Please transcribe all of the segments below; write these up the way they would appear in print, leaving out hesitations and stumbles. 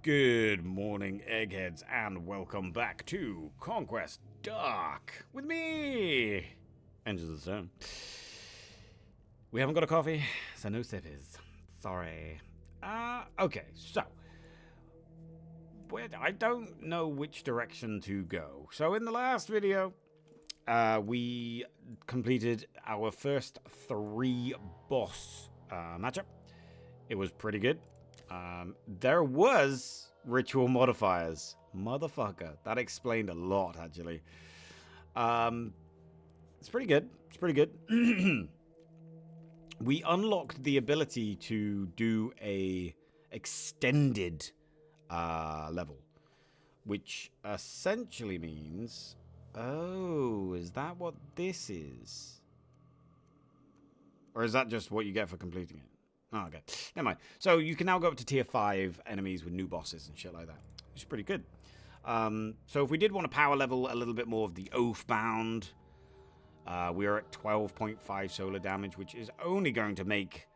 Good morning, eggheads, and welcome back to Conquest Dark with me, EnginesTheStone. We haven't got a coffee, so no sippies. Sorry. Okay, so I don't know which direction to go. So in the last video, we completed our first 3 boss matchup. It was pretty good. There was ritual modifiers. Motherfucker. That explained a lot, actually. It's pretty good. It's pretty good. We unlocked the ability to do a extended level, which essentially means... Oh, is that what this is? Or is that just what you get for completing it? Oh, okay. Never mind. So you can now go up to tier 5 enemies with new bosses and shit like that, which is pretty good. So if we did want to power level a little bit more of the Oathbound, we are at 12.5 solar damage, which is only going to make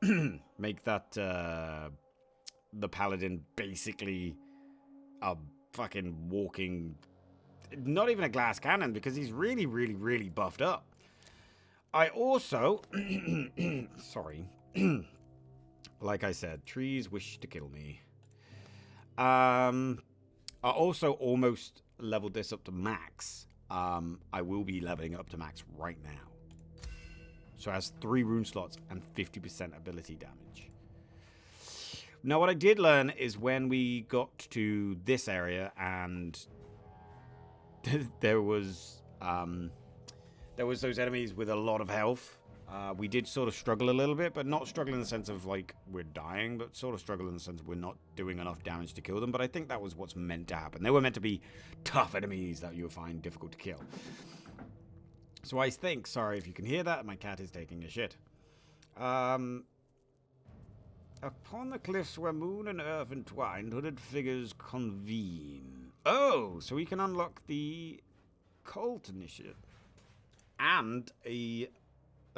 that the Paladin basically a fucking walking, not even a glass cannon, because he's really, really, really buffed up. I also, sorry, like I said, trees wish to kill me. I also almost leveled this up to max. I will be leveling up to max right now. So it has 3 rune slots and 50% ability damage. Now what I did learn is when we got to this area and there was those enemies with a lot of health. We did sort of struggle a little bit, but not struggle in the sense of like we're dying, but sort of struggle in the sense of we're not doing enough damage to kill them. But I think that was what's meant to happen. They were meant to be tough enemies that you would find difficult to kill. So I think, sorry if you can hear that, my cat is taking a shit. Upon the cliffs where moon and earth entwined, hooded figures convene. Oh, so we can unlock the cult initiative. And a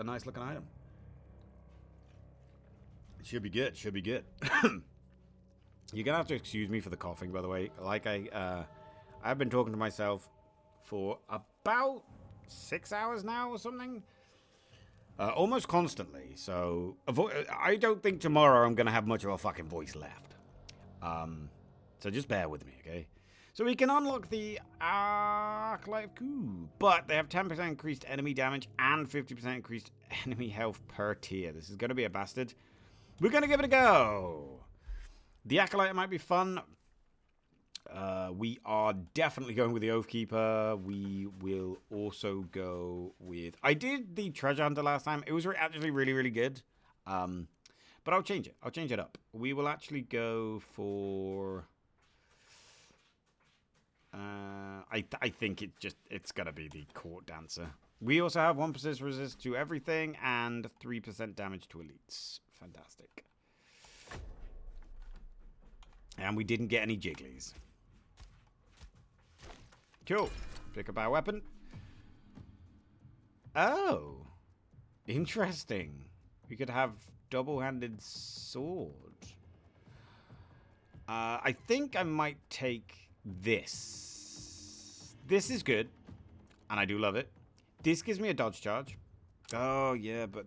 nice looking item. Should be good. Should be good. You're gonna have to excuse me for the coughing, by the way. Like I've been talking to myself for about 6 hours now or something. Almost constantly. So I don't think tomorrow I'm gonna have much of a fucking voice left. So just bear with me, okay? So we can unlock the Arclight of Coup, but they have 10% increased enemy damage and 50% increased enemy health per tier. This is going to be a bastard. We're going to give it a go. The Acolyte might be fun. We are definitely going with the Oathkeeper. We will also go with... I did the Treasure Hunter last time. It was actually really, really good. But I'll change it. I'll change it up. We will actually go for... I think it's gonna be the Court Dancer. We also have 1% resist to everything and 3% damage to elites. Fantastic. And we didn't get any jigglies. Cool. Pick up our weapon. Oh. Interesting. We could have double-handed sword. I think I might take this. This is good, and I do love it. This gives me a dodge charge. Oh yeah, but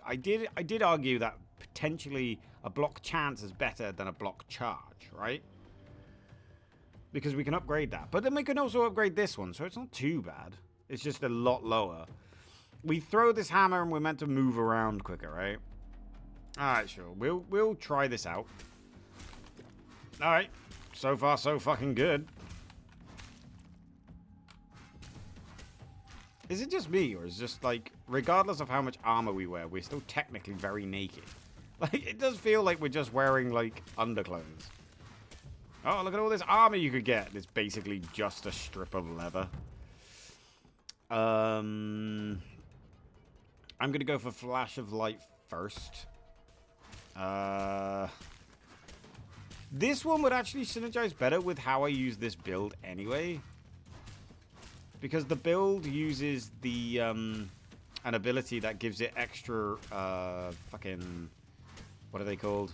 I did argue that potentially a block chance is better than a block charge, right? Because we can upgrade that, but then we can also upgrade this one, so it's not too bad. It's just a lot lower. We throw this hammer and we're meant to move around quicker, right? All right, sure. We'll try this out. All right. So far, so fucking good. Is it just me, or is it just like, regardless of how much armor we wear, we're still technically very naked? Like, it does feel like we're just wearing, like, underclothes. Oh, look at all this armor you could get. It's basically just a strip of leather. I'm gonna go for Flash of Light first. This one would actually synergize better with how I use this build anyway. Because the build uses the an ability that gives it extra fucking... What are they called?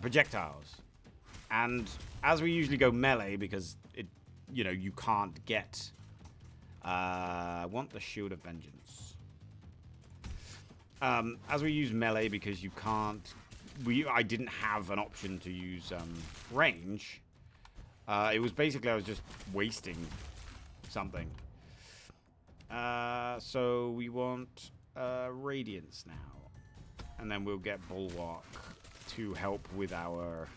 Projectiles. And as we usually go melee, because it, you know, you can't get. I want the Shield of Vengeance. As we use melee, because you can't. I didn't have an option to use range. It was basically I was just wasting something. So we want Radiance now. And then we'll get Bulwark to help with our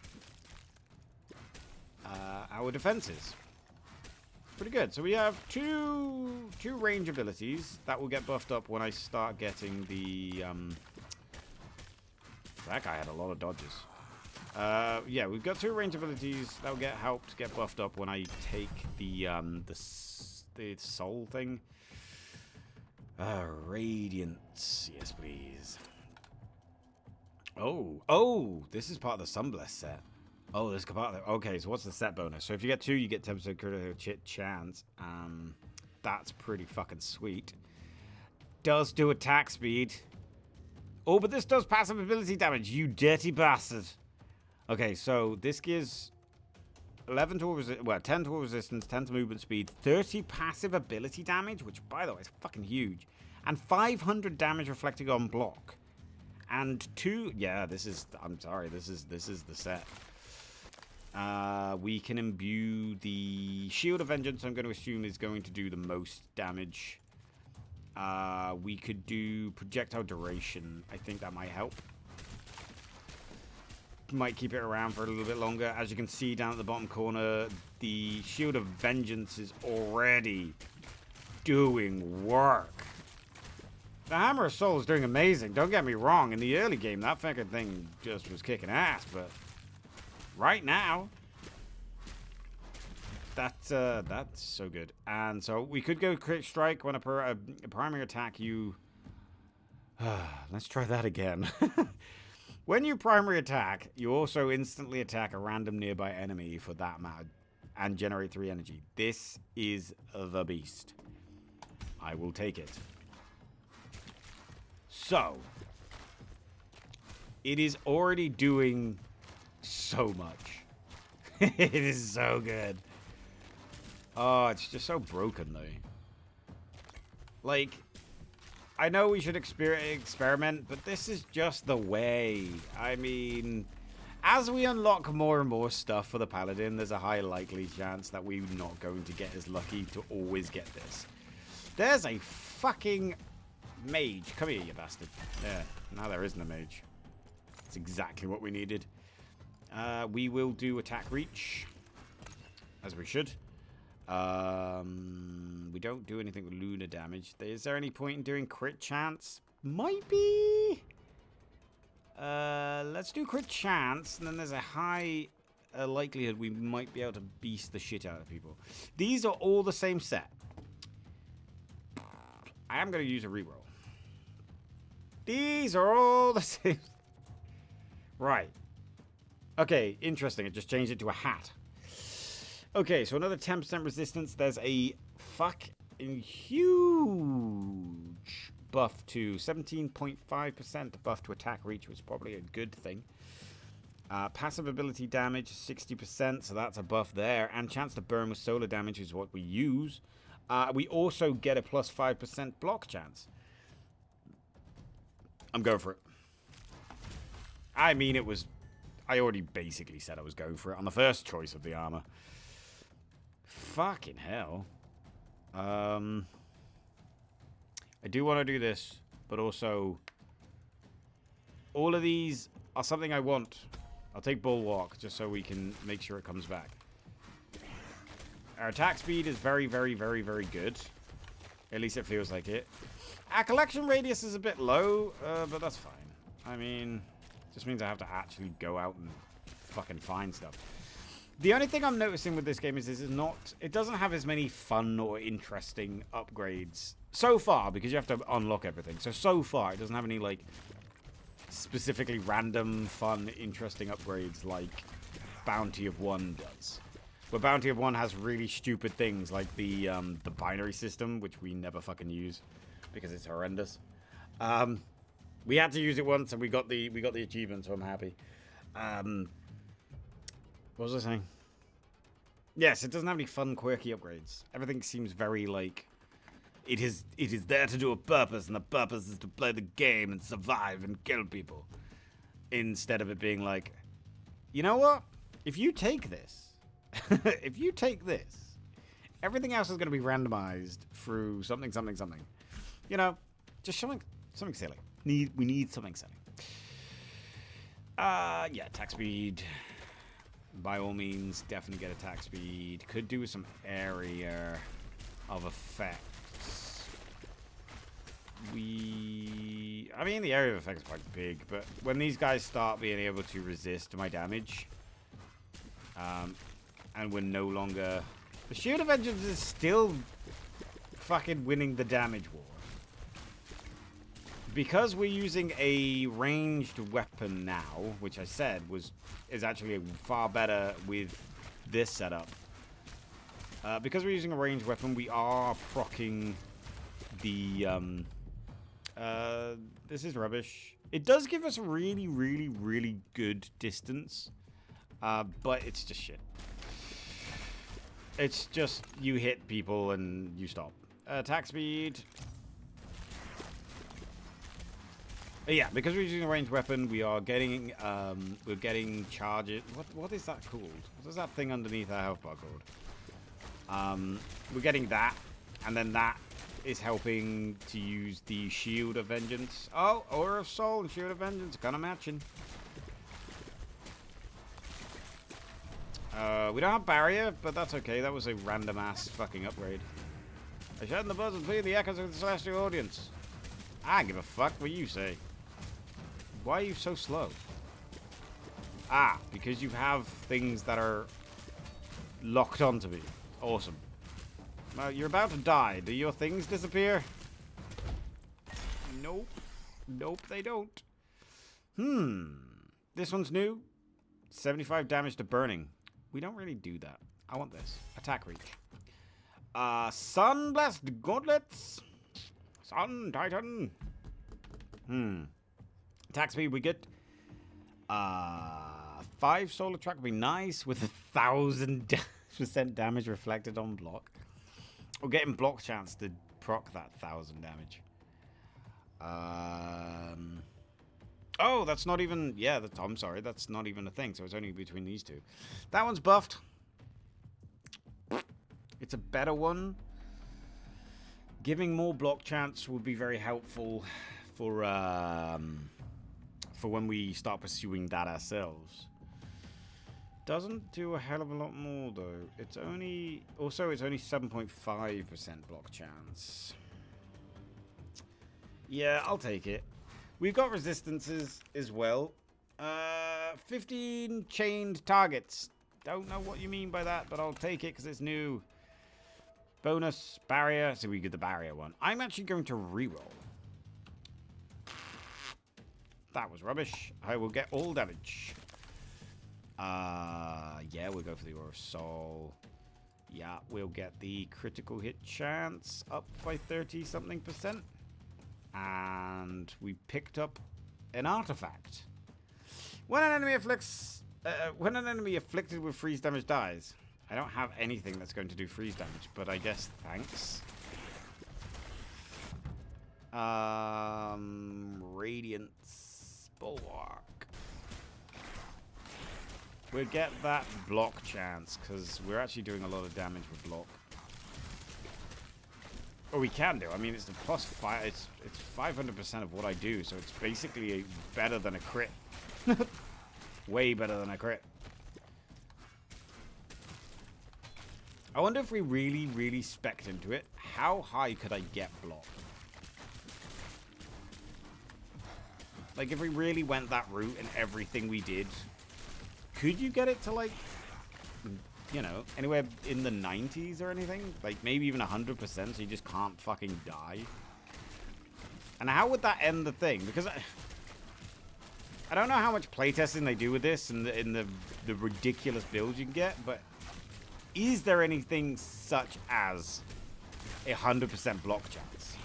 defenses. Pretty good. So we have two range abilities that will get buffed up when I start getting the... that guy had a lot of dodges. Yeah, we've got 2 range abilities that will get buffed up when I take the soul thing. Radiance. Yes, please. Oh, this is part of the Sunbless set. Oh, this is part of the... Okay, so what's the set bonus? So if you get 2, you get 10% critical chance. That's pretty fucking sweet. Does do attack speed. Oh, but this does passive ability damage, you dirty bastard. Okay, so this gives 10 to resistance, 10 to movement speed, 30 passive ability damage, which, by the way, is fucking huge, and 500 damage reflecting on block. And 2... Yeah, this is... I'm sorry, this is the set. We can imbue the Shield of Vengeance, I'm going to assume is going to do the most damage. We could do projectile duration. I think that might help. Might keep it around for a little bit longer. As you can see down at the bottom corner, the Shield of Vengeance is already doing work. The Hammer of Soul is doing amazing. Don't get me wrong. In the early game, that fucking thing just was kicking ass. But right now, that's so good. And so we could go crit strike when a primary attack you... let's try that again. When you primary attack, you also instantly attack a random nearby enemy for that amount and generate 3 energy. This is the beast. I will take it. So, it is already doing so much. It is so good. Oh, it's just so broken, though. Like, I know we should experiment, but this is just the way. I mean, as we unlock more and more stuff for the Paladin, there's a high likely chance that we're not going to get as lucky to always get this. There's a fucking mage. Come here, you bastard. There. Now there isn't a mage. That's exactly what we needed. We will do attack reach, as we should. We don't do anything with lunar damage. Is there any point in doing crit chance? Might be. Let's do crit chance, and then there's a high likelihood we might be able to beast the shit out of people. These are all the same set. I am going to use a reroll. These are all the same. Right. Okay, interesting. It just changed it to a hat. Okay, so another 10% resistance. There's a fucking huge buff to 17.5% buff to attack reach, which is probably a good thing. Passive ability damage, 60%, so that's a buff there. And chance to burn with solar damage is what we use. We also get a plus 5% block chance. I'm going for it. I mean, it was... I already basically said I was going for it on the first choice of the armor. Fucking hell. I do want to do this, but also... all of these are something I want. I'll take Bulwark, just so we can make sure it comes back. Our attack speed is very, very, very, very good. At least it feels like it. Our collection radius is a bit low, but that's fine. I mean, just means I have to actually go out and fucking find stuff. The only thing I'm noticing with this game is it doesn't have as many fun or interesting upgrades so far, because you have to unlock everything. So far, it doesn't have any, like, specifically random, fun, interesting upgrades like Bounty of One does. But Bounty of One has really stupid things like the binary system, which we never fucking use because it's horrendous. We had to use it once and we got the achievement, so I'm happy. What was I saying? Yes, it doesn't have any fun, quirky upgrades. Everything seems very like it is there to do a purpose, and the purpose is to play the game and survive and kill people. Instead of it being like, you know what? If you take this, everything else is going to be randomized through something. You know, just something silly. We need something silly. Yeah, attack speed. By all means, definitely get attack speed. Could do with some area of effects. I mean, the area of effects is quite big, but when these guys start being able to resist my damage, and we're no longer... The Shield of Vengeance is still fucking winning the damage war. Because we're using a ranged weapon now, which I said is actually far better with this setup. Because we're using a ranged weapon, we are proccing the... this is rubbish. It does give us really, really, really good distance. But it's just shit. It's just you hit people and you stop. Attack speed. Yeah, because we're using a ranged weapon, we are getting we're getting charges. What is that called? What is that thing underneath our health bar called? We're getting that, and then that is helping to use the Shield of Vengeance. Oh, Aura of Soul and Shield of Vengeance kind of matching. We don't have Barrier, but that's okay. That was a random ass fucking upgrade. I shout in the buzz and play the echoes of the celestial audience. I give a fuck what you say. Why are you so slow? Ah, because you have things that are locked onto me. Awesome. Well, you're about to die. Do your things disappear? Nope. Nope, they don't. This one's new. 75 damage to burning. We don't really do that. I want this. Attack reach. Sun-blessed gauntlets. Sun Titan. Attack speed we get 5 solar track would be nice with 1,000% damage reflected on block. Or getting block chance to proc that 1,000 damage. Oh, that's not even... Yeah, I'm sorry. That's not even a thing. So it's only between these two. That one's buffed. It's a better one. Giving more block chance would be very helpful for when we start pursuing that ourselves. Doesn't do a hell of a lot more though. It's only 7.5% block chance. Yeah, I'll take it. We've got resistances as well. 15 chained targets. Don't know what you mean by that, but I'll take it because it's new. Bonus barrier. So we get the barrier one. I'm actually going to reroll. That was rubbish. I will get all damage. Yeah, we'll go for the Aura of Soul. Yeah, we'll get the critical hit chance up by 30-something%. And we picked up an artifact. When an enemy afflicted with freeze damage dies. I don't have anything that's going to do freeze damage, but I guess thanks. Radiance Bulwark. We'll get that block chance because we're actually doing a lot of damage with block. Or we can do. I mean, it's the +5. It's 500% of what I do, so it's basically better than a crit. Way better than a crit. I wonder if we really, really spec'd into it. How high could I get block? Like, if we really went that route and everything we did, could you get it to, like, you know, anywhere in the 90s or anything? Like, maybe even 100%, so you just can't fucking die? And how would that end the thing? Because I don't know how much playtesting they do with this and in the ridiculous builds you can get, but is there anything such as 100% block chance?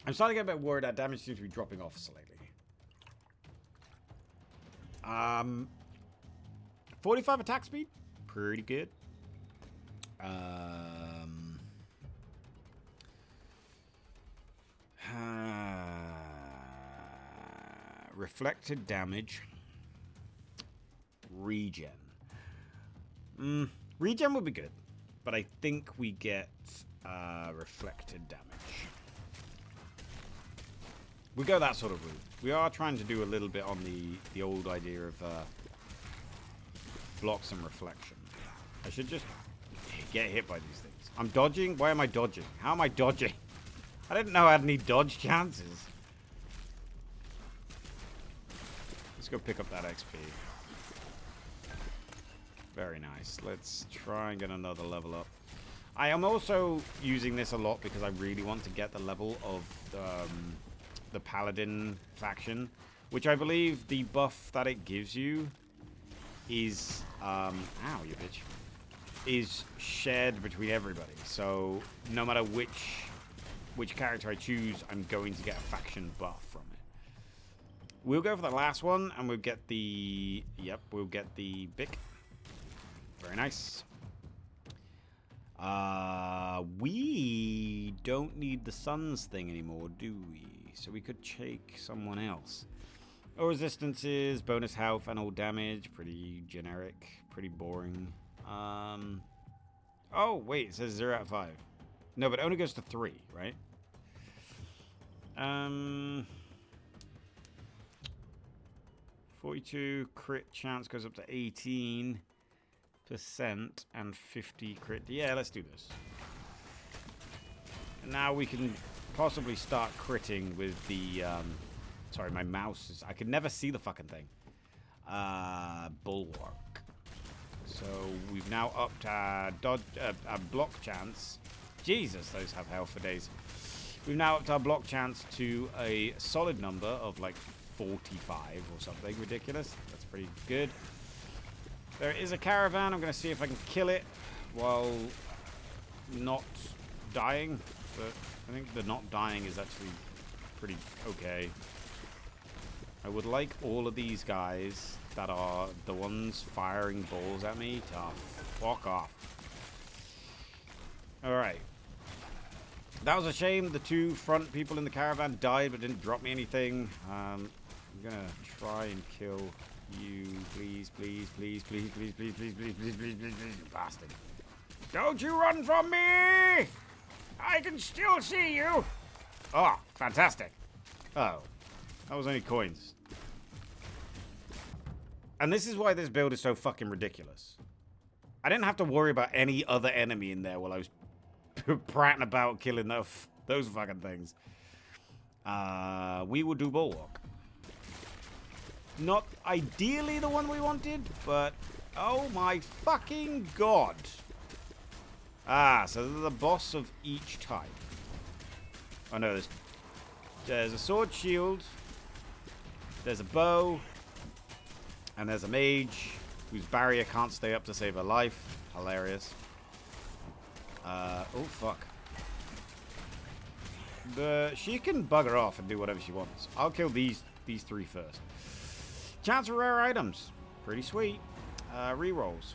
I'm starting to get a bit worried that damage seems to be dropping off slightly. 45 attack speed. Pretty good. Reflected damage. Regen. Regen would be good. But I think we get reflected damage. We go that sort of route. We are trying to do a little bit on the old idea of blocks and reflection. I should just get hit by these things. I'm dodging? Why am I dodging? How am I dodging? I didn't know I had any dodge chances. Let's go pick up that XP. Very nice. Let's try and get another level up. I am also using this a lot because I really want to get the level of the Paladin faction, which I believe the buff that it gives you is, ow, you bitch, is shared between everybody. So no matter which character I choose, I'm going to get a faction buff from it. We'll go for the last one, and we'll get the, we'll get the Bic. Very nice. We don't need the Suns thing anymore, do we? So we could take someone else. All resistances, bonus health, and all damage. Pretty generic, pretty boring. Oh, wait, it says 0 out of 5. No, but it only goes to 3, right? 42 crit chance goes up to 18%, and 50 crit. Yeah, let's do this. And now we can possibly start critting with the, sorry, my mouse is, I could never see the fucking thing. Bulwark. So we've now upped our block chance. Jesus, those have health for days. We've now upped our block chance to a solid number of like 45 or something ridiculous. That's pretty good. There is a caravan. I'm going to see if I can kill it while not dying. But I think the not dying is actually pretty okay. I would like all of these guys that are the ones firing balls at me to fuck off. Alright. That was a shame. The 2 front people in the caravan died but didn't drop me anything. I'm going to try and kill you. Please, please, please, please, please, please, please, please, please, please, please, please, you bastard. Don't you run from me! I can still see you! Oh, fantastic. Oh, that was only coins. And this is why this build is so fucking ridiculous. I didn't have to worry about any other enemy in there while I was prattling about killing those fucking things. We will do Bulwark. Not ideally the one we wanted, but oh my fucking god. So they're the boss of each type. Oh no, there's a sword shield, there's a bow, and there's a mage whose barrier can't stay up to save her life. Hilarious. Oh fuck. She can bugger off and do whatever she wants. I'll kill these 3 first. Chance for rare items. Pretty sweet. Rerolls.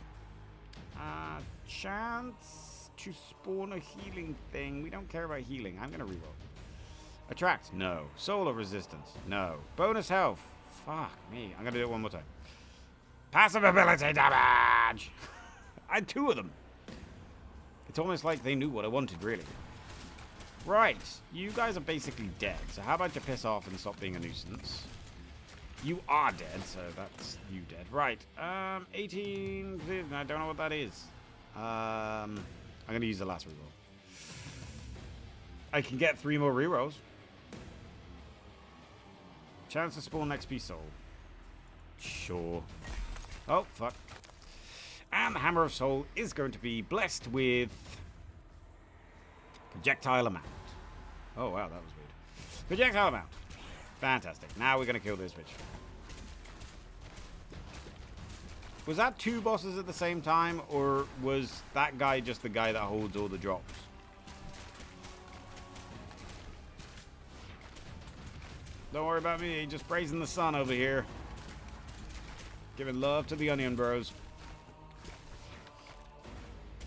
Chance to spawn a healing thing. We don't care about healing. I'm going to reroll. Attract. No. Solar resistance. No. Bonus health. Fuck me. I'm going to do it one more time. Passive ability damage. I had 2 of them. It's almost like they knew what I wanted, really. Right. You guys are basically dead. So how about you piss off and stop being a nuisance? You are dead, so that's you dead. Right. 18. I don't know what that is. I'm going to use the last reroll. I can get 3 more rerolls. Chance to spawn XP soul. Sure. Oh, fuck. And the Hammer of Soul is going to be blessed with projectile amount. Oh, wow, that was weird. Projectile amount. Fantastic. Now we're going to kill this bitch. Was that 2 bosses at the same time, or was that guy just the guy that holds all the drops? Don't worry about me, just praising the sun over here. Giving love to the onion bros.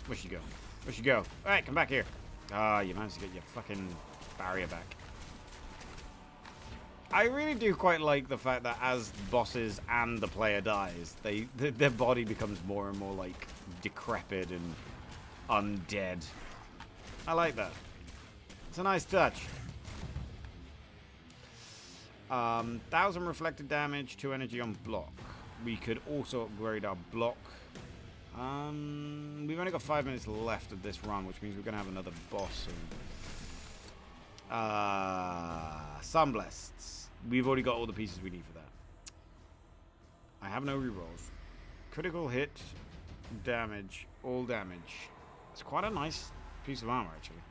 Where'd she go? Where'd she go? Alright, come back here. Ah, you managed to get your fucking barrier back. I really do quite like the fact that as bosses and the player dies, their body becomes more and more like decrepit and undead. I like that. It's a nice touch. 1,000 reflected damage, 2 energy on block. We could also upgrade our block. We've only got 5 minutes left of this run, which means we're going to have another boss soon. Sunblasts. We've already got all the pieces we need for that. I have no rerolls. Critical hit, damage, all damage. It's quite a nice piece of armor, actually.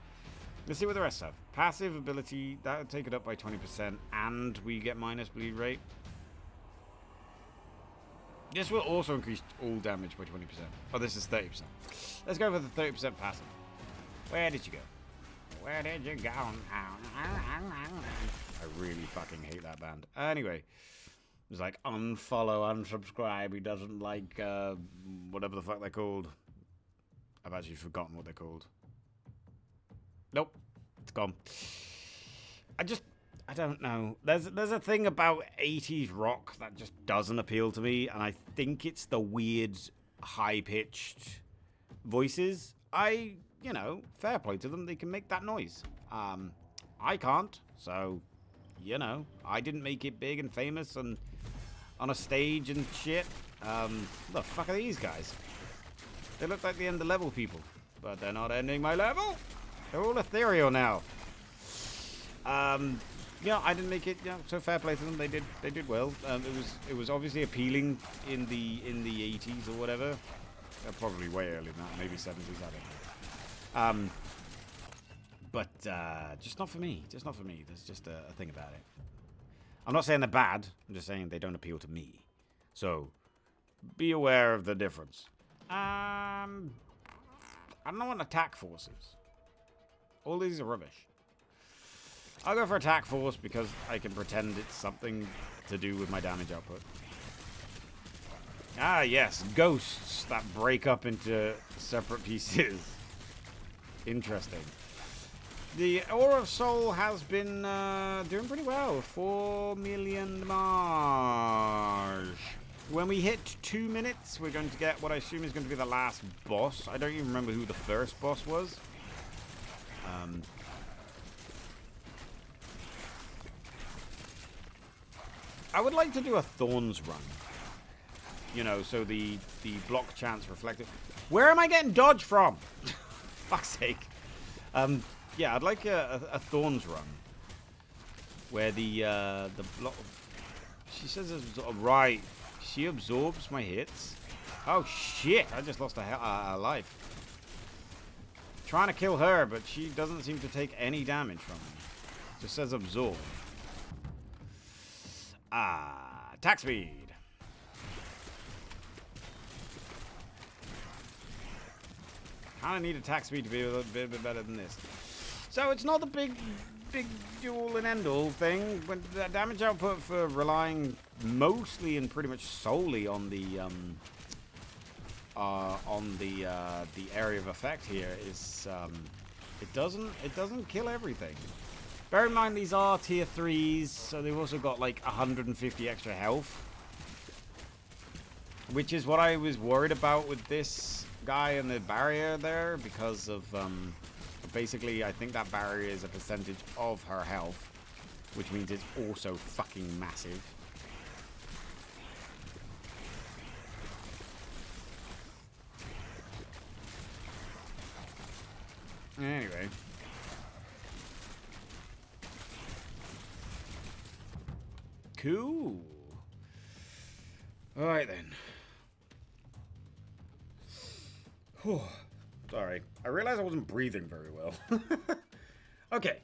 Let's see what the rest have. Passive ability, that would take it up by 20%, and we get minus bleed rate. This will also increase all damage by 20%. Oh, this is 30%. Let's go for the 30% passive. Where did you go? Where did you go? I really fucking hate that band. Anyway, it's like unfollow, unsubscribe. He doesn't like whatever the fuck they're called. I've actually forgotten what they're called. Nope, it's gone. I don't know. There's a thing about 80s rock that just doesn't appeal to me, and I think it's the weird, high-pitched voices. You know, fair play to them. They can make that noise. I can't, so, you know, I didn't make it big and famous and on a stage and shit. What the fuck are these guys? They look like the end of level people, but they're not ending my level. They're all ethereal now. Yeah, I didn't make it. Yeah, so fair play to them. They did well. It was obviously appealing in the 80s or whatever. Probably way earlier than that, maybe 70s. I don't know. But just not for me. Just not for me. There's just a thing about it. I'm not saying they're bad. I'm just saying they don't appeal to me. So be aware of the difference. I don't want attack forces. All these are rubbish. I'll go for attack force because I can pretend it's something to do with my damage output. Ah, yes. Ghosts that break up into separate pieces. Interesting. The Aura of Soul has been doing pretty well. 4 million damage. When we hit 2 minutes, we're going to get what I assume is going to be the last boss. I don't even remember who the first boss was. I would like to do a Thorns run. You know, so the block chance reflected. Where am I getting dodge from? Fuck's sake. Yeah, I'd like a Thorns run. Where the block... She says it's right. She absorbs my hits. Oh shit, I just lost a life. Trying to kill her, but she doesn't seem to take any damage from me. Just says absorb. Attack speed. Kind of need attack speed to be a little bit better than this. So it's not the big do-all and end-all thing. When the damage output for relying mostly and pretty much solely on the area of effect here is it doesn't kill everything. Bear in mind these are tier 3s, so they've also got like 150 extra health, which is what I was worried about with this guy and the barrier there, because of basically I think that barrier is a percentage of her health, which means it's also fucking massive. Anyway. Cool. Alright then. Whew. Sorry. I realized I wasn't breathing very well. Okay.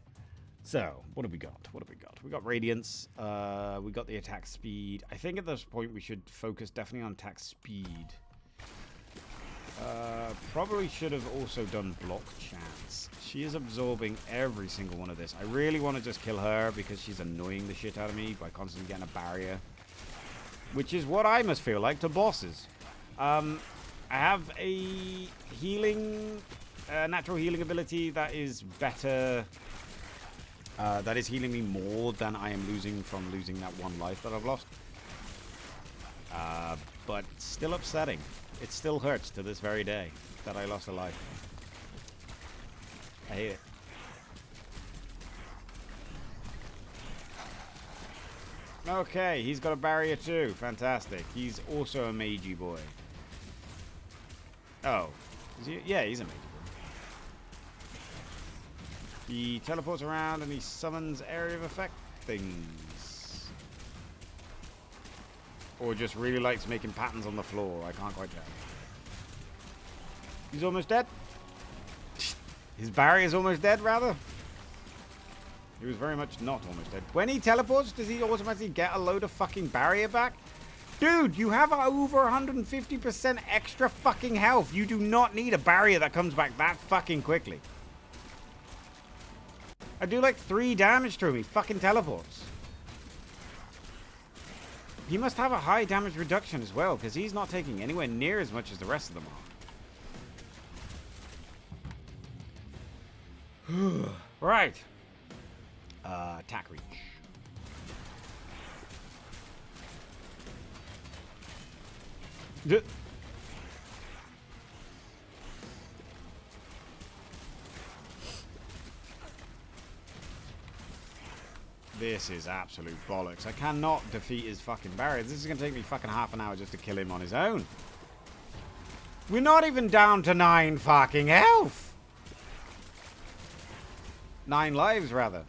So, what have we got? What have we got? We got Radiance. We got the attack speed. I think at this point we should focus definitely on attack speed. Probably should have also done block chance. She is absorbing every single one of this. I really want to just kill her because she's annoying the shit out of me by constantly getting a barrier. Which is what I must feel like to bosses. And I have a healing, natural healing ability that is better. That is healing me more than I am losing from losing that one life that I've lost. But it's still upsetting. It still hurts to this very day that I lost a life. I hate it. Okay, he's got a barrier too. Fantastic. He's also a magey boy. Oh. Is he? Yeah, he's a magey boy. He teleports around and he summons area of effect things. Or just really likes making patterns on the floor. I can't quite tell. He's almost dead. His barrier's almost dead, rather. He was very much not almost dead. When he teleports, does he automatically get a load of fucking barrier back? Dude, you have over 150% extra fucking health. You do not need a barrier that comes back that fucking quickly. I do like 3 damage to him. He fucking teleports. He must have a high damage reduction as well, because he's not taking anywhere near as much as the rest of them are. Right. Attack reach. This is absolute bollocks. I cannot defeat his fucking barriers. This is going to take me fucking half an hour just to kill him on his own. We're not even down to 9 fucking health. 9 lives, rather.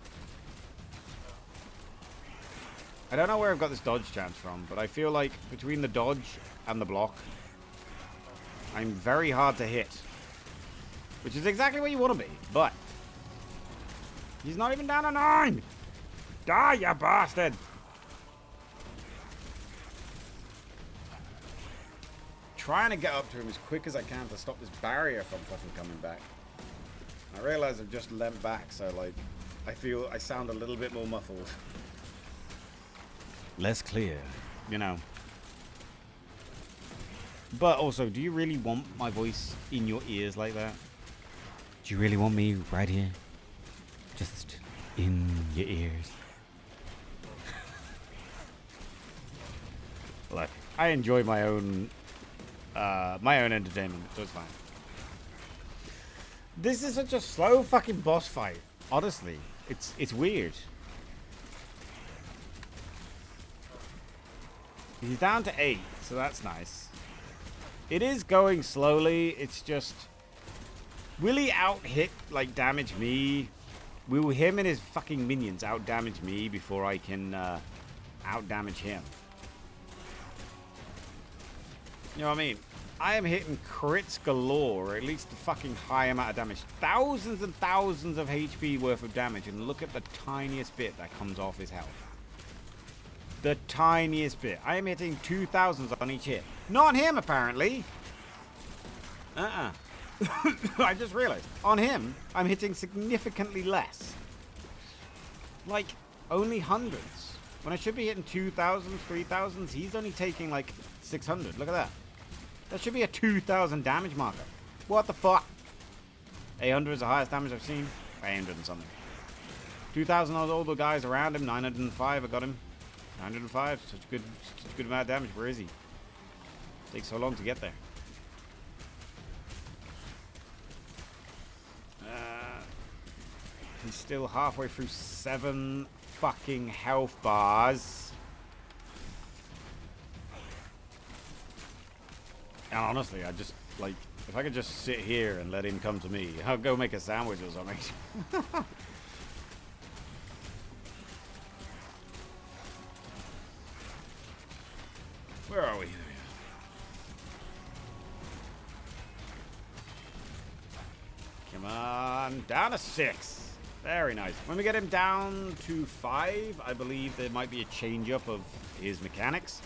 I don't know where I've got this dodge chance from, but I feel like between the dodge and the block, I'm very hard to hit. Which is exactly what you want to be, but he's not even down to 9. Die, you bastard! Trying to get up to him as quick as I can to stop this barrier from fucking coming back. I realize I've just leant back, so like, I feel I sound a little bit more muffled. Less clear, you know. But also, do you really want my voice in your ears like that? Do you really want me right here? Just in your ears? Look, I enjoy my own entertainment, so it's fine. This is such a slow fucking boss fight. Honestly, it's weird. He's down to 8, so that's nice. It is going slowly. It's just, will he out-hit, like, damage me? Will him and his fucking minions out-damage me before I can out-damage him? You know what I mean? I am hitting crits galore, or at least a fucking high amount of damage. Thousands and thousands of HP worth of damage, and look at the tiniest bit that comes off his health. The tiniest bit. I am hitting 2,000s on each hit. Not on him, apparently. I just realized. On him, I'm hitting significantly less. Like, only hundreds. When I should be hitting 2,000s, 3,000s, he's only taking like 600. Look at that. That should be a 2,000 damage marker. What the fuck? 800 is the highest damage I've seen. 800 and something. 2,000 on all the guys around him. 905, I got him. 905, such a good amount of damage. Where is he? Takes so long to get there. He's still halfway through 7 fucking health bars. And honestly, I just, like, if I could just sit here and let him come to me, I'll go make a sandwich or something. Where are we? Come on, down to 6. Very nice. When we get him down to 5, I believe there might be a change up of his mechanics.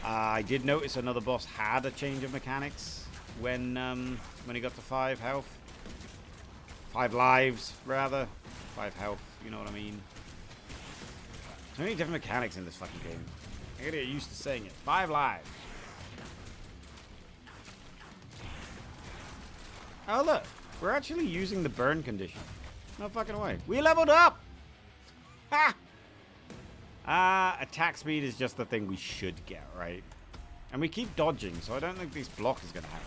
I did notice another boss had a change of mechanics when he got to 5 health. 5 lives, rather. 5 health, you know what I mean. So many different mechanics in this fucking game. I gotta get used to saying it. 5 lives. Oh, look. We're actually using the burn condition. No fucking way. We leveled up! Ha! Attack speed is just the thing we should get, right? And we keep dodging, so I don't think this block is going to happen.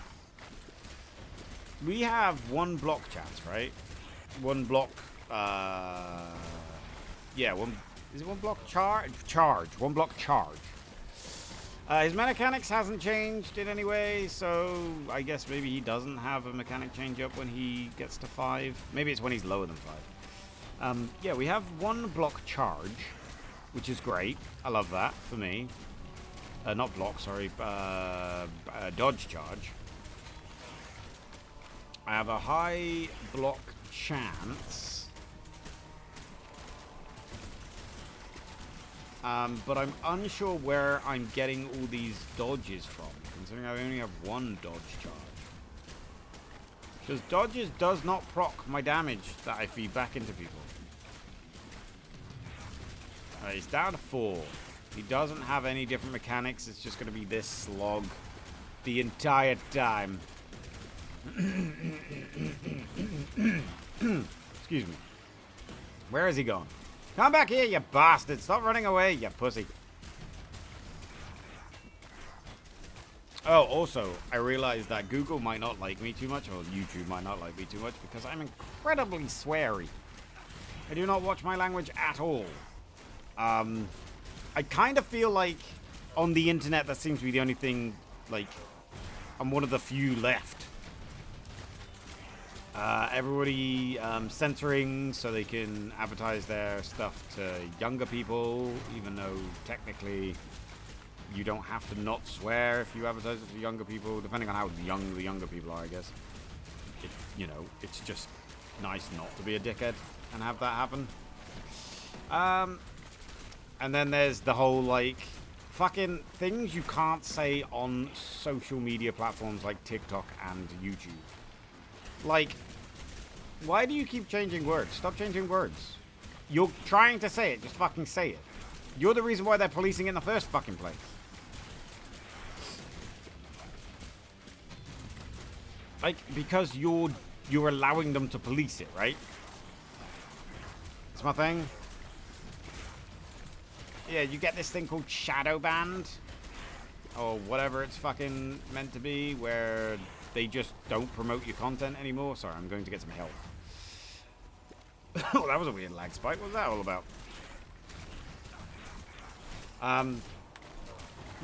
We have one block, chats, right? One block, yeah, is it one block charge? Charge. One block charge. His mechanics hasn't changed in any way, so I guess maybe he doesn't have a mechanic change up when he gets to 5. Maybe it's when he's lower than 5. Yeah, we have one block charge, which is great. I love that for me. Not block, sorry. Dodge charge. I have a high block chance. But I'm unsure where I'm getting all these dodges from, considering I only have one dodge charge. Because dodges does not proc my damage that I feed back into people. He's down to 4. He doesn't have any different mechanics. It's just going to be this slog the entire time. Excuse me. Where is he going? Come back here, you bastard. Stop running away, you pussy. Oh, also, I realized that Google might not like me too much, or YouTube might not like me too much, because I'm incredibly sweary. I do not watch my language at all. I kind of feel like on the internet that seems to be the only thing, like, I'm one of the few left. Everybody censoring so they can advertise their stuff to younger people, even though technically you don't have to not swear if you advertise it to younger people, depending on how young the younger people are, I guess. You know, it's just nice not to be a dickhead and have that happen. And then there's the whole, like, fucking things you can't say on social media platforms like TikTok and YouTube. Like, why do you keep changing words? Stop changing words. You're trying to say it, just fucking say it. You're the reason why they're policing it in the first fucking place. Like, because you're allowing them to police it, right? That's my thing. Yeah, you get this thing called shadow banned, or whatever it's fucking meant to be, where they just don't promote your content anymore. Sorry, I'm going to get some health. Oh, that was a weird lag spike. What was that all about?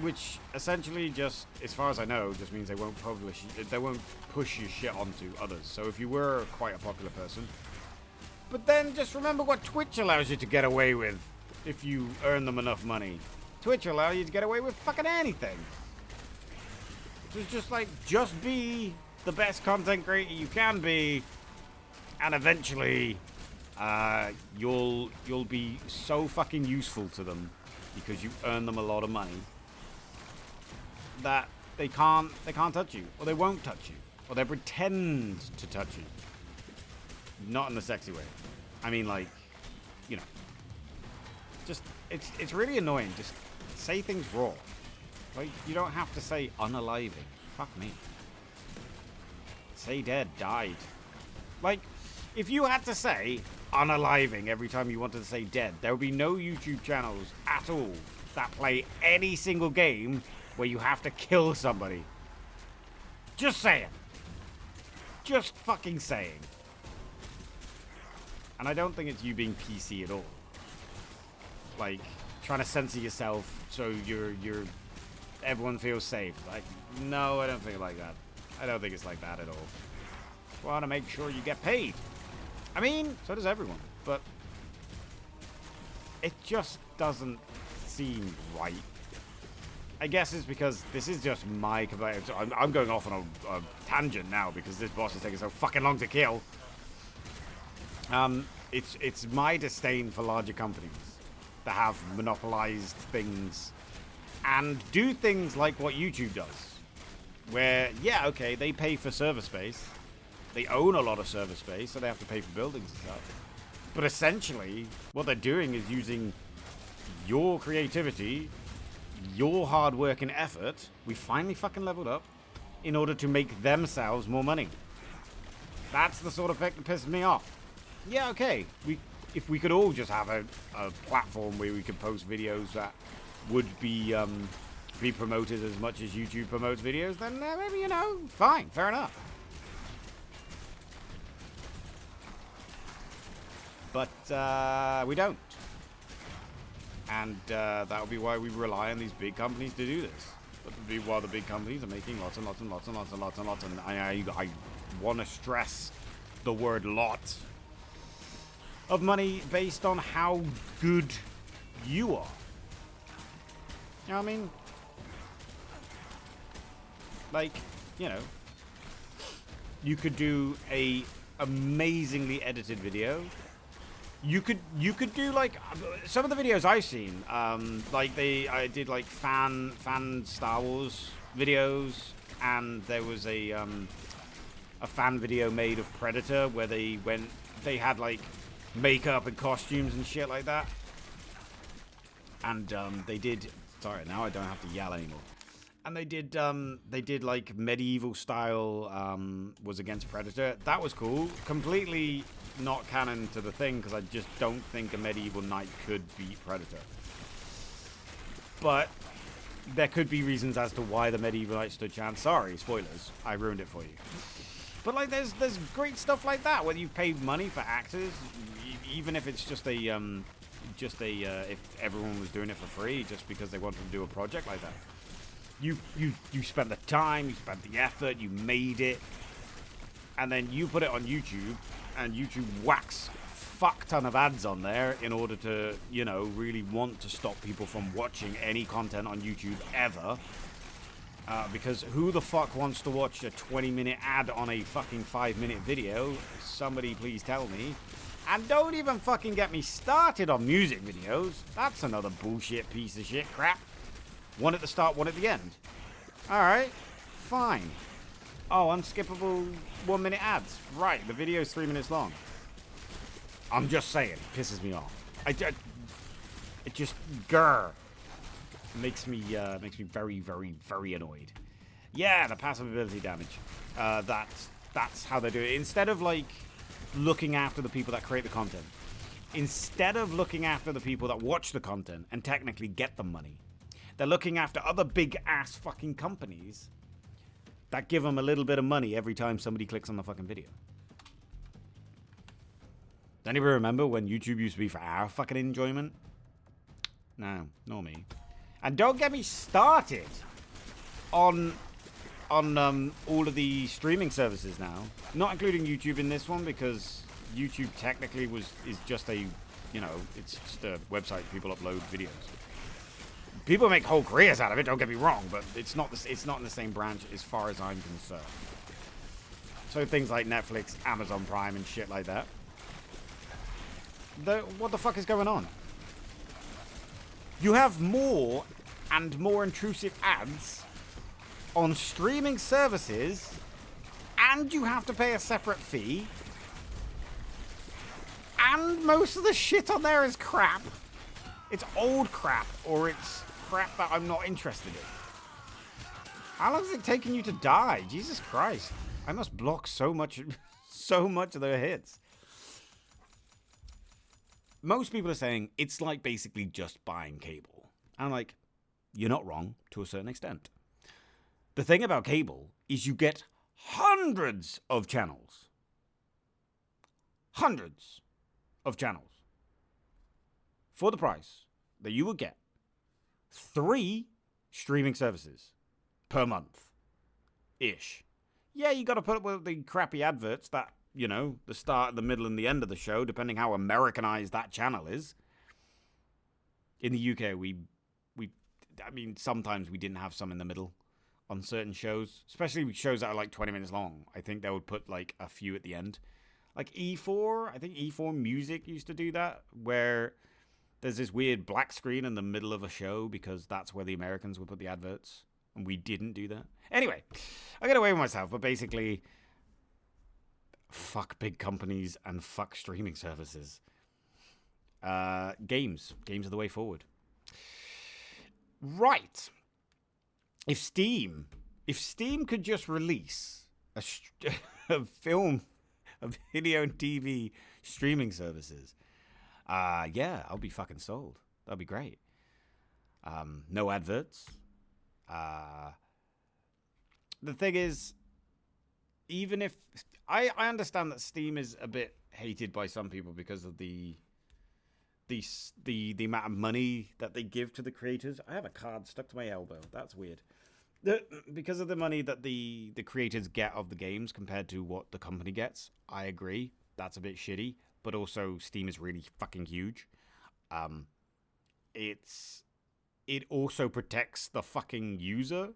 Which essentially just, as far as I know, just means they won't push your shit onto others. So if you were quite a popular person, but then just remember what Twitch allows you to get away with if you earn them enough money. Twitch allows you to get away with fucking anything. It's just like, just be the best content creator you can be, and eventually you'll be so fucking useful to them because you earn them a lot of money that they can't touch you, or they won't touch you, or they pretend to touch you. Not in the sexy way. I mean, like, you know, just it's really annoying. Just say things raw. Like, you don't have to say unaliving. Fuck me. Say dead, died. Like, if you had to say unaliving every time you wanted to say dead, there would be no YouTube channels at all that play any single game where you have to kill somebody. Just saying. Just fucking saying. And I don't think it's you being PC at all. Like, trying to censor yourself so you're everyone feels safe. Like, no, I don't think like that. I don't think it's like that at all. Just want to make sure you get paid. I mean, so does everyone. But it just doesn't seem right. I guess it's because this is just my competitive. I'm going off on a tangent now because this boss is taking so fucking long to kill. It's my disdain for larger companies that have monopolized things and do things like what YouTube does, where, yeah, okay, they pay for server space, they own a lot of server space, so they have to pay for buildings and stuff, but essentially what they're doing is using your creativity, your hard work and effort, we finally fucking leveled up, in order to make themselves more money. That's the sort of thing that pisses me off. Yeah, okay. If we could all just have a platform where we could post videos that would be promoted as much as YouTube promotes videos, then maybe, you know, fine, fair enough. But we don't. And that would be why we rely on these big companies to do this. That would be why the big companies are making lots and lots and lots and lots and lots and lots. And I want to stress the word lot of money based on how good you are. You know what I mean? Like, you know, you could do a amazingly edited video. You could do like some of the videos I've seen. Like I did like fan Star Wars videos, and there was a fan video made of Predator where they had like makeup and costumes and shit like that. And they did. Sorry, now I don't have to yell anymore. And they did like medieval style was against Predator. That was cool. Completely not canon to the thing because I just don't think a medieval knight could beat Predator. But there could be reasons as to why the medieval knight stood chance. Sorry, spoilers. I ruined it for you. But like, there's great stuff like that where you've paid money for actors, even if it's just a if everyone was doing it for free just because they wanted to do a project like that. You spent the time, you spent the effort, you made it, and then you put it on YouTube, and YouTube whacks fuck ton of ads on there in order to, you know, really want to stop people from watching any content on YouTube ever. Because who the fuck wants to watch a 20-minute ad on a fucking 5-minute video? Somebody please tell me. And don't even fucking get me started on music videos. That's another bullshit piece of shit crap. One at the start, one at the end. Alright, fine. Oh, unskippable 1-minute ads. Right, the video's 3 minutes long. I'm just saying, it pisses me off. It just, grr. Makes me very, very, very annoyed. Yeah, the passive ability damage. That's how they do it. Instead of, like, looking after the people that create the content. Instead of looking after the people that watch the content and technically get the money. They're looking after other big-ass fucking companies that give them a little bit of money every time somebody clicks on the fucking video. Does anybody remember when YouTube used to be for our fucking enjoyment? No, nor me. And don't get me started on all of the streaming services now. Not including YouTube in this one, because YouTube technically is just a, you know, it's just a website people upload videos. People make whole careers out of it, don't get me wrong, but it's not in the same branch as far as I'm concerned. So things like Netflix, Amazon Prime, and shit like that. What the fuck is going on? You have more and more intrusive ads on streaming services, and you have to pay a separate fee, and most of the shit on there is crap. It's old crap, or it's crap that I'm not interested in. How long is it taking you to die? Jesus Christ. I must block so much of their hits. Most people are saying it's like basically just buying cable. I'm like, you're not wrong to a certain extent. The thing about cable is you get hundreds of channels. Hundreds of channels. For the price that you would get 3 streaming services per month. Ish. Yeah, you got to put up with the crappy adverts that, you know, the start, the middle, and the end of the show, depending how Americanized that channel is. In the UK, I mean, sometimes we didn't have some in the middle on certain shows, especially shows that are like 20 minutes long. I think they would put like a few at the end. Like E4, I think E4 Music used to do that, where there's this weird black screen in the middle of a show because that's where the Americans would put the adverts. And we didn't do that. Anyway, I got away with myself, but basically, fuck big companies and fuck streaming services. Games are the way forward. Right. If Steam could just release a film of video and TV streaming services. Yeah, I'll be fucking sold. That'll be great. No adverts. The thing is, even if I understand that Steam is a bit hated by some people because of the amount of money that they give to the creators. I have a card stuck to my elbow. That's weird. Because of the money that the creators get of the games compared to what the company gets, I agree. That's a bit shitty. But also, Steam is really fucking huge. It also protects the fucking user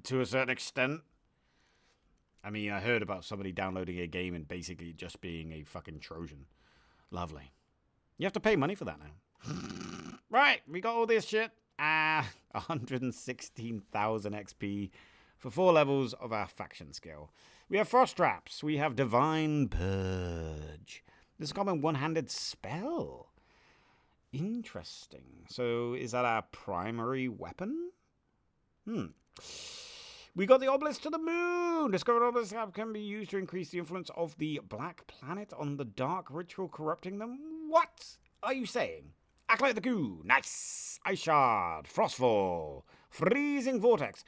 to a certain extent. I mean, I heard about somebody downloading a game and basically just being a fucking Trojan. Lovely. You have to pay money for that now. Right, we got all this shit. 116,000 XP for 4 levels of our faction skill. We have Frost Traps. We have Divine Purge. This is a common one-handed spell. Interesting. So is that our primary weapon? We got the Obelisk to the Moon. Discovered Obelisk can be used to increase the influence of the Black Planet on the Dark Ritual corrupting them. What are you saying? Acolyte the Goo. Nice. Ice Shard. Frostfall. Freezing Vortex.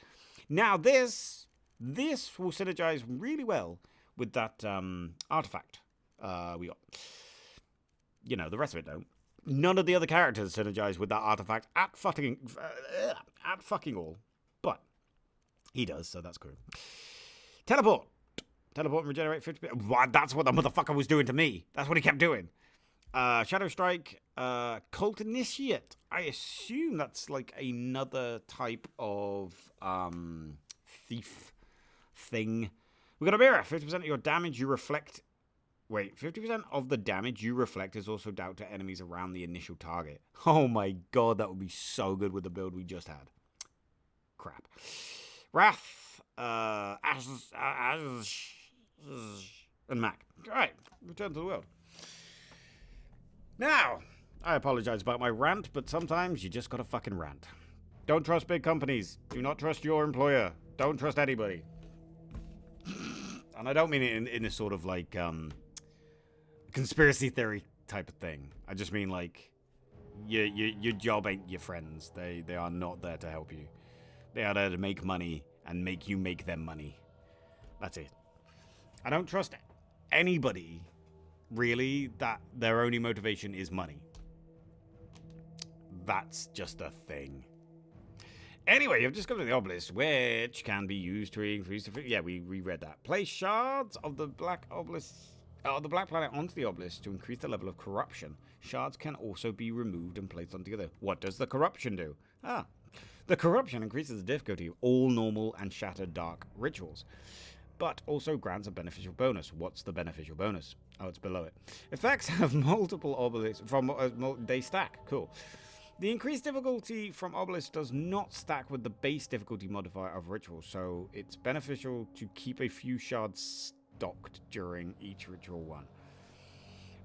Now this will synergize really well with that artifact we got. You know, the rest of it don't. None of the other characters synergize with that artifact at fucking all. But he does, so that's cool. Teleport. Teleport and regenerate 50%. What? That's what the motherfucker was doing to me. That's what he kept doing. Shadow Strike. Cult Initiate. I assume that's like another type of thief thing. We got a mirror. 50% of your damage you reflect. Wait, 50% of the damage you reflect is also dealt to enemies around the initial target. Oh my god, that would be so good with the build we just had. Crap. Wrath, and Mac. Alright, return to the world. Now, I apologize about my rant, but sometimes you just gotta fucking rant. Don't trust big companies. Do not trust your employer. Don't trust anybody. And I don't mean it in a sort of like, conspiracy theory type of thing. I just mean like your job ain't your friends. They are not there to help you. They are there to make money and make you make them money. That's it. I don't trust anybody really that their only motivation is money. That's just a thing. Anyway, you've discovered the obelisk, which can be used to increase the... Yeah, we read that. Place shards of the black obelisk... the Black Planet onto the obelisk to increase the level of corruption. Shards can also be removed and placed on together. What does the corruption do? The corruption increases the difficulty of all normal and shattered dark rituals, but also grants a beneficial bonus. What's the beneficial bonus? Oh, it's below it. Effects have multiple obelisks they stack. Cool. The increased difficulty from obelisk does not stack with the base difficulty modifier of rituals, so it's beneficial to keep a few shards stocked during each ritual one.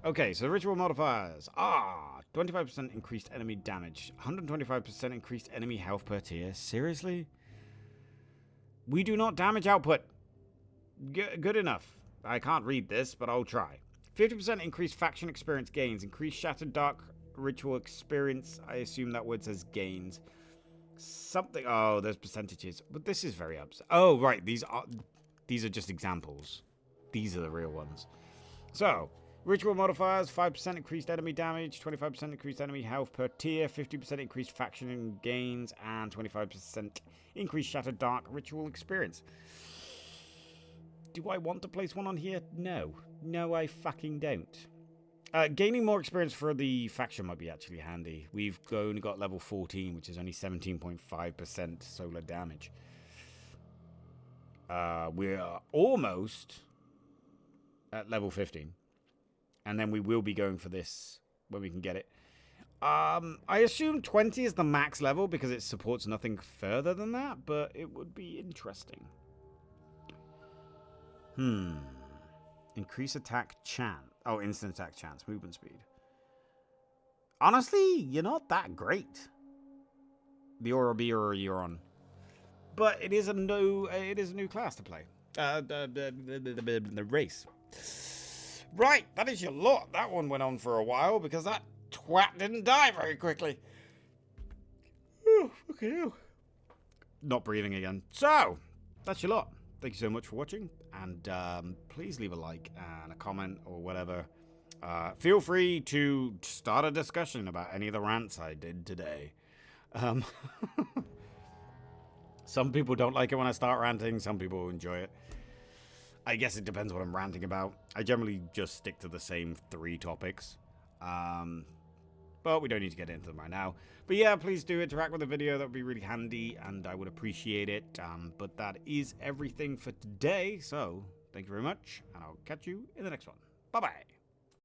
Okay, so the ritual modifiers are 25% increased enemy damage, 125% increased enemy health per tier. Seriously? We do not damage output. Good enough. I can't read this, but I'll try. 50% increased faction experience gains, increased shattered dark ritual experience. I assume that word says gains. Something. Oh, there's percentages, but this is very upset. Oh, right. These are just examples. These are the real ones. So, ritual modifiers, 5% increased enemy damage, 25% increased enemy health per tier, 50% increased faction gains, and 25% increased shattered dark ritual experience. Do I want to place one on here? No. No, I fucking don't. Gaining more experience for the faction might be actually handy. We've only got level 14, which is only 17.5% solar damage. We're almost at level 15. And then we will be going for this when we can get it. I assume 20 is the max level because it supports nothing further than that, but it would be interesting. Increase attack chance. Oh, instant attack chance, movement speed. Honestly, you're not that great. The Aura Beer you're on. But it is a new class to play. The race. Right, that is your lot. That one went on for a while because that twat didn't die very quickly. Oh, fucking hell. Not breathing again. So, that's your lot. Thank you so much for watching, and please leave a like and a comment or whatever. Feel free to start a discussion about any of the rants I did today. Some people don't like it when I start ranting, some people enjoy it. I guess it depends what I'm ranting about. I generally just stick to the same 3 topics. But we don't need to get into them right now. But yeah, please do interact with the video. That would be really handy, and I would appreciate it. But that is everything for today. So, thank you very much, and I'll catch you in the next one. Bye-bye.